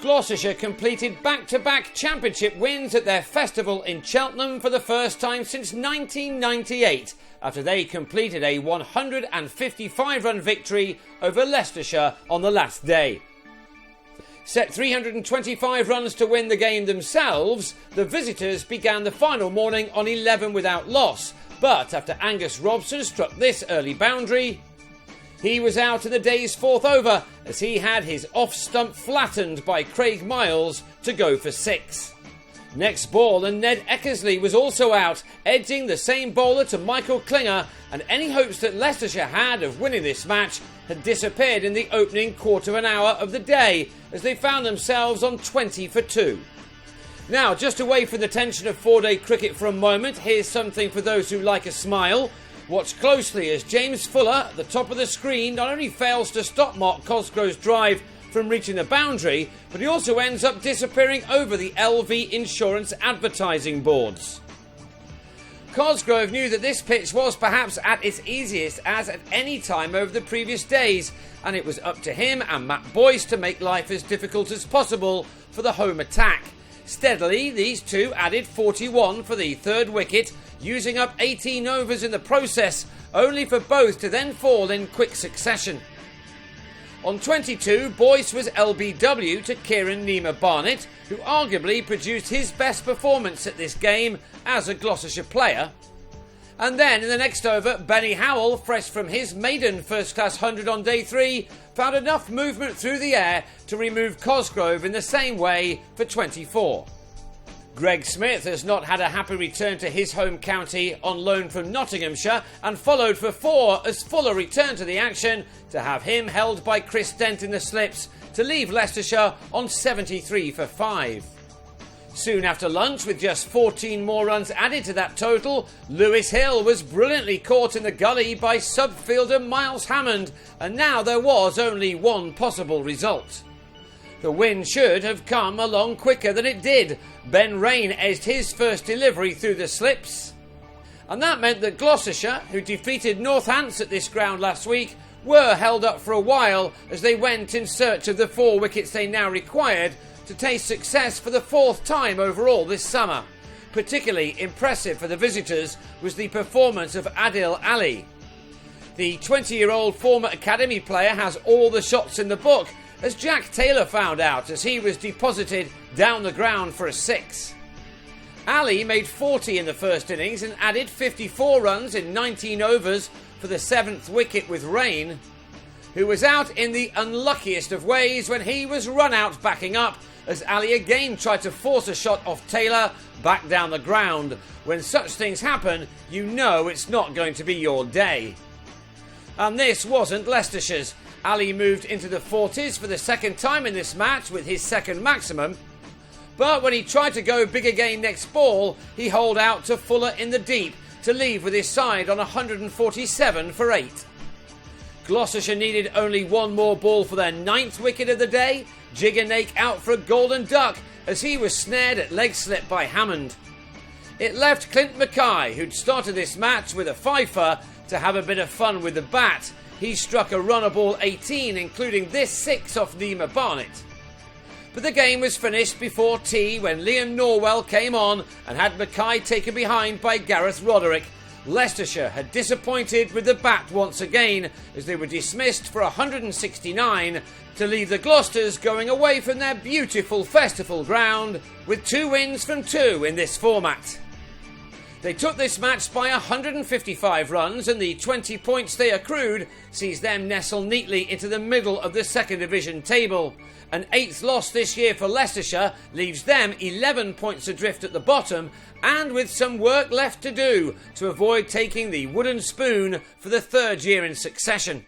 Gloucestershire completed back-to-back championship wins at their festival in Cheltenham for the first time since 1998, after they completed a 155-run victory over Leicestershire on the last day. Set 325 runs to win the game themselves, the visitors began the final morning on 11 without loss, but after Angus Robson struck this early boundary, he was out in the day's fourth over as he had his off-stump flattened by Craig Miles to go for 6. Next ball and Ned Eckersley was also out, edging the same bowler to Michael Klinger, and any hopes that Leicestershire had of winning this match had disappeared in the opening quarter of an hour of the day as they found themselves on 20 for 2. Now, just away from the tension of 4-day cricket for a moment, here's something for those who like a smile. Watch closely as James Fuller, at the top of the screen, not only fails to stop Mark Cosgrove's drive from reaching the boundary, but he also ends up disappearing over the LV Insurance advertising boards. Cosgrove knew that this pitch was perhaps at its easiest as at any time over the previous days, and it was up to him and Matt Boyce to make life as difficult as possible for the home attack. Steadily, these two added 41 for the third wicket, using up 18 overs in the process, only for both to then fall in quick succession. On 22, Boyce was LBW to Kieran Nima Barnett, who arguably produced his best performance at this game as a Gloucestershire player. And then in the next over, Benny Howell, fresh from his maiden first-class 100 on day 3, found enough movement through the air to remove Cosgrove in the same way for 24. Greg Smith has not had a happy return to his home county on loan from Nottinghamshire and followed for 4 as Fuller returned to the action to have him held by Chris Dent in the slips to leave Leicestershire on 73 for 5. Soon after lunch, with just 14 more runs added to that total, Lewis Hill was brilliantly caught in the gully by sub-fielder Miles Hammond, and now there was only one possible result. The win should have come along quicker than it did. Ben Rain edged his first delivery through the slips, and that meant that Gloucestershire, who defeated Northants at this ground last week, were held up for a while as they went in search of the 4 wickets they now required to taste success for the 4th time overall this summer. Particularly impressive for the visitors was the performance of Adil Ali. The 20-year-old former academy player has all the shots in the book, as Jack Taylor found out as he was deposited down the ground for a 6. Ali made 40 in the first innings and added 54 runs in 19 overs for the 7th wicket with Rain, who was out in the unluckiest of ways when he was run out backing up as Ali again tried to force a shot off Taylor back down the ground. When such things happen, you know it's not going to be your day. And this wasn't Leicestershire's. Ali moved into the 40s for the second time in this match with his second maximum, but when he tried to go big again next ball, he holed out to Fuller in the deep to leave with his side on 147 for 8. Gloucestershire needed only one more ball for their 9th wicket of the day. Jigger Nake out for a golden duck as he was snared at leg slip by Hammond. It left Clint McKay, who'd started this match with a fifer, to have a bit of fun with the bat. He struck a runner ball 18, including this 6 off Nima Barnett. But the game was finished before tea when Liam Norwell came on and had Mackay taken behind by Gareth Roderick. Leicestershire had disappointed with the bat once again as they were dismissed for 169 to leave the Gloucesters going away from their beautiful festival ground with 2 wins from 2 in this format. They took this match by 155 runs, and the 20 points they accrued sees them nestle neatly into the middle of the second division table. An 8th loss this year for Leicestershire leaves them 11 points adrift at the bottom, and with some work left to do to avoid taking the wooden spoon for the 3rd year in succession.